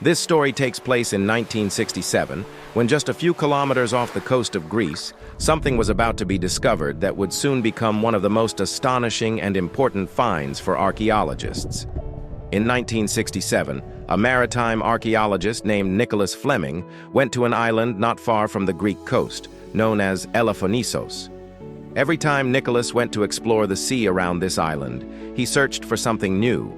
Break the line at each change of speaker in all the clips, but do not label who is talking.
This story takes place in 1967, when just a few kilometers off the coast of Greece, something was about to be discovered that would soon become one of the most astonishing and important finds for archaeologists. In 1967, a maritime archaeologist named Nicholas Fleming went to an island not far from the Greek coast, known as Elafonisos. Every time Nicholas went to explore the sea around this island, he searched for something new,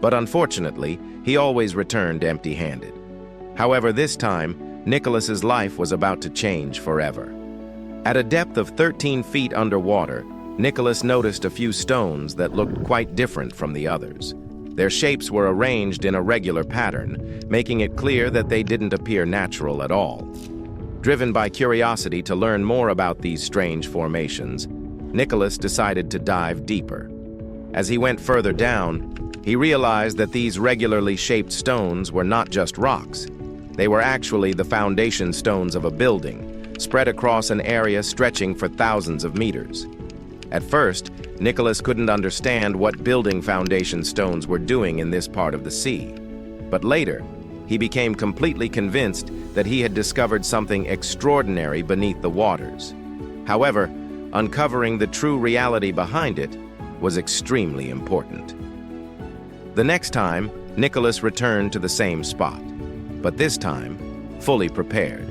but unfortunately, he always returned empty-handed. However, this time, Nicholas's life was about to change forever. At a depth of 13 feet underwater, Nicholas noticed a few stones that looked quite different from the others. Their shapes were arranged in a regular pattern, making it clear that they didn't appear natural at all. Driven by curiosity to learn more about these strange formations, Nicholas decided to dive deeper. As he went further down, he realized that these regularly shaped stones were not just rocks. They were actually the foundation stones of a building, spread across an area stretching for thousands of meters. At first, Nicholas couldn't understand what building foundation stones were doing in this part of the sea. But later, he became completely convinced that he had discovered something extraordinary beneath the waters. However, uncovering the true reality behind it was extremely important. The next time, Nicholas returned to the same spot, but this time, fully prepared.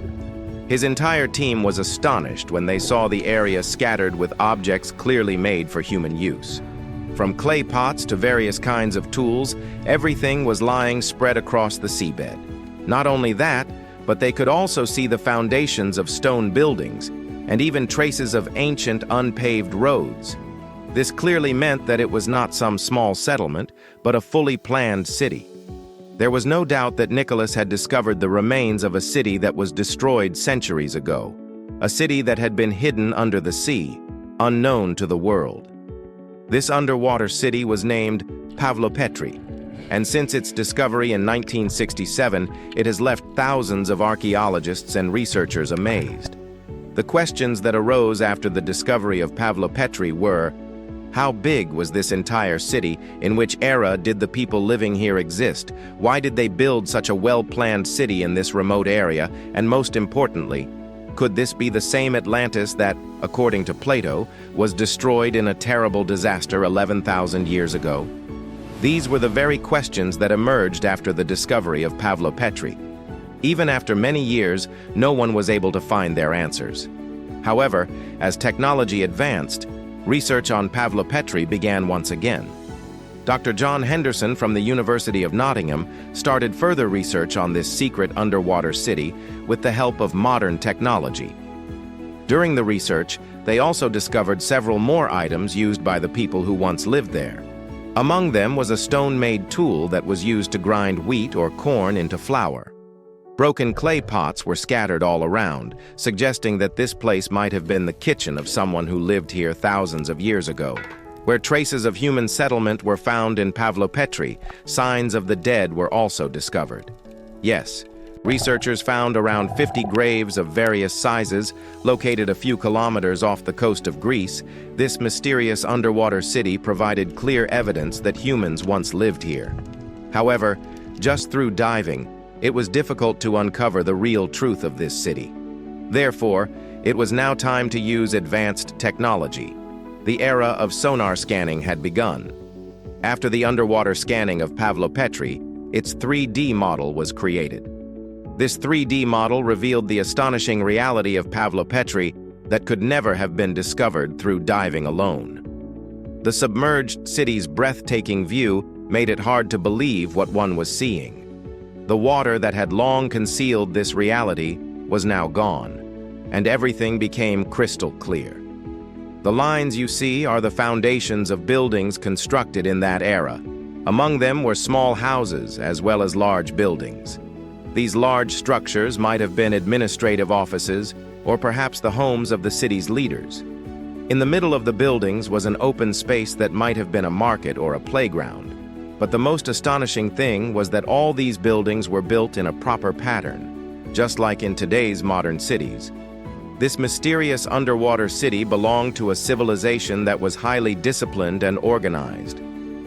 His entire team was astonished when they saw the area scattered with objects clearly made for human use. From clay pots to various kinds of tools, everything was lying spread across the seabed. Not only that, but they could also see the foundations of stone buildings and even traces of ancient unpaved roads. This clearly meant that it was not some small settlement, but a fully planned city. There was no doubt that Nicholas had discovered the remains of a city that was destroyed centuries ago, a city that had been hidden under the sea, unknown to the world. This underwater city was named Pavlo Petri, and since its discovery in 1967, it has left thousands of archaeologists and researchers amazed. The questions that arose after the discovery of Pavlo Petri were: how big was this entire city? In which era did the people living here exist? Why did they build such a well-planned city in this remote area? And most importantly, could this be the same Atlantis that, according to Plato, was destroyed in a terrible disaster 11,000 years ago? These were the very questions that emerged after the discovery of Pavlo Petri. Even after many years, no one was able to find their answers. However, as technology advanced, research on Pavlo Petri began once again. Dr. John Henderson from the University of Nottingham started further research on this secret underwater city with the help of modern technology. During the research, they also discovered several more items used by the people who once lived there. Among them was a stone-made tool that was used to grind wheat or corn into flour. Broken clay pots were scattered all around, suggesting that this place might have been the kitchen of someone who lived here thousands of years ago. Where traces of human settlement were found in Pavlo Petri, signs of the dead were also discovered. Yes, researchers found around 50 graves of various sizes, located a few kilometers off the coast of Greece. This mysterious underwater city provided clear evidence that humans once lived here. However, just through diving, it was difficult to uncover the real truth of this city. Therefore, it was now time to use advanced technology. The era of sonar scanning had begun. After the underwater scanning of Pavlo Petri, its 3D model was created. This 3D model revealed the astonishing reality of Pavlo Petri that could never have been discovered through diving alone. The submerged city's breathtaking view made it hard to believe what one was seeing. The water that had long concealed this reality was now gone, and everything became crystal clear. The lines you see are the foundations of buildings constructed in that era. Among them were small houses as well as large buildings. These large structures might have been administrative offices or perhaps the homes of the city's leaders. In the middle of the buildings was an open space that might have been a market or a playground. But the most astonishing thing was that all these buildings were built in a proper pattern, just like in today's modern cities. This mysterious underwater city belonged to a civilization that was highly disciplined and organized.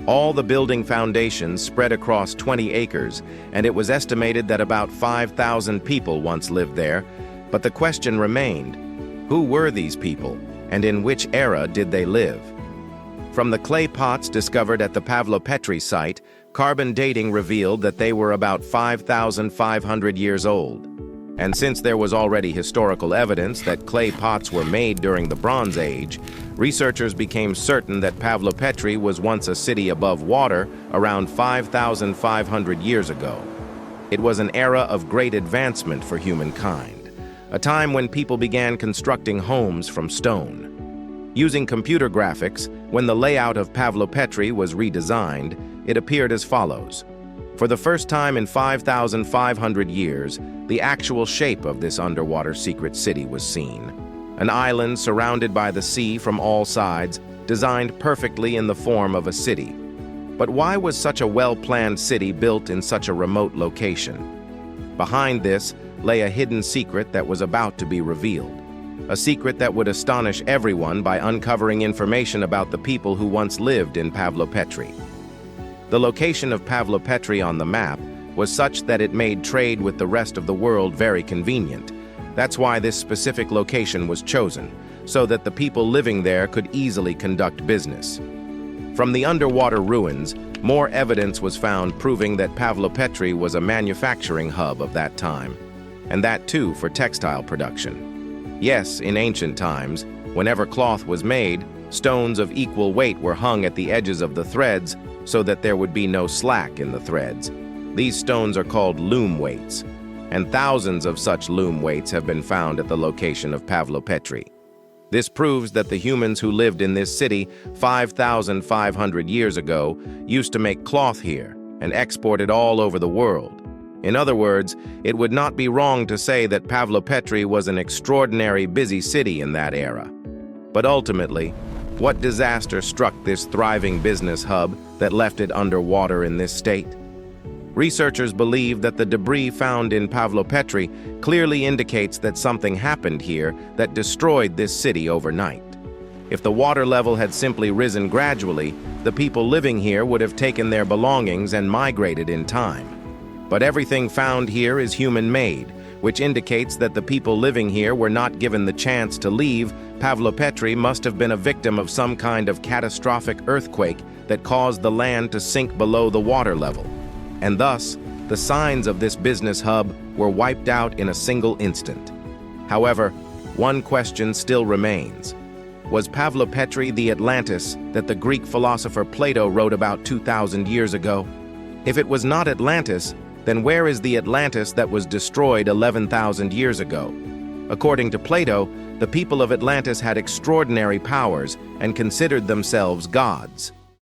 All the building foundations spread across 20 acres, and it was estimated that about 5,000 people once lived there. But the question remained, who were these people, and in which era did they live? From the clay pots discovered at the Pavlo Petri site, carbon dating revealed that they were about 5,500 years old. And since there was already historical evidence that clay pots were made during the Bronze Age, researchers became certain that Pavlo Petri was once a city above water around 5,500 years ago. It was an era of great advancement for humankind, a time when people began constructing homes from stone. Using computer graphics, when the layout of Pavlo Petri was redesigned, it appeared as follows. For the first time in 5,500 years, the actual shape of this underwater secret city was seen. An island surrounded by the sea from all sides, designed perfectly in the form of a city. But why was such a well-planned city built in such a remote location? Behind this lay a hidden secret that was about to be revealed. A secret that would astonish everyone by uncovering information about the people who once lived in Pavlo Petri. The location of Pavlo Petri on the map was such that it made trade with the rest of the world very convenient. That's why this specific location was chosen, so that the people living there could easily conduct business. From the underwater ruins, more evidence was found proving that Pavlo Petri was a manufacturing hub of that time, and that too for textile production. Yes, in ancient times, whenever cloth was made, stones of equal weight were hung at the edges of the threads so that there would be no slack in the threads. These stones are called loom weights, and thousands of such loom weights have been found at the location of Pavlo Petri. This proves that the humans who lived in this city 5,500 years ago used to make cloth here and export it all over the world. In other words, it would not be wrong to say that Pavlo Petri was an extraordinary busy city in that era. But ultimately, what disaster struck this thriving business hub that left it underwater in this state? Researchers believe that the debris found in Pavlo Petri clearly indicates that something happened here that destroyed this city overnight. If the water level had simply risen gradually, the people living here would have taken their belongings and migrated in time. But everything found here is human-made, which indicates that the people living here were not given the chance to leave. Pavlo Petri must have been a victim of some kind of catastrophic earthquake that caused the land to sink below the water level. And thus, the signs of this business hub were wiped out in a single instant. However, one question still remains. Was Pavlo Petri the Atlantis that the Greek philosopher Plato wrote about 2,000 years ago? If it was not Atlantis, then where is the Atlantis that was destroyed 11,000 years ago? According to Plato, the people of Atlantis had extraordinary powers and considered themselves gods.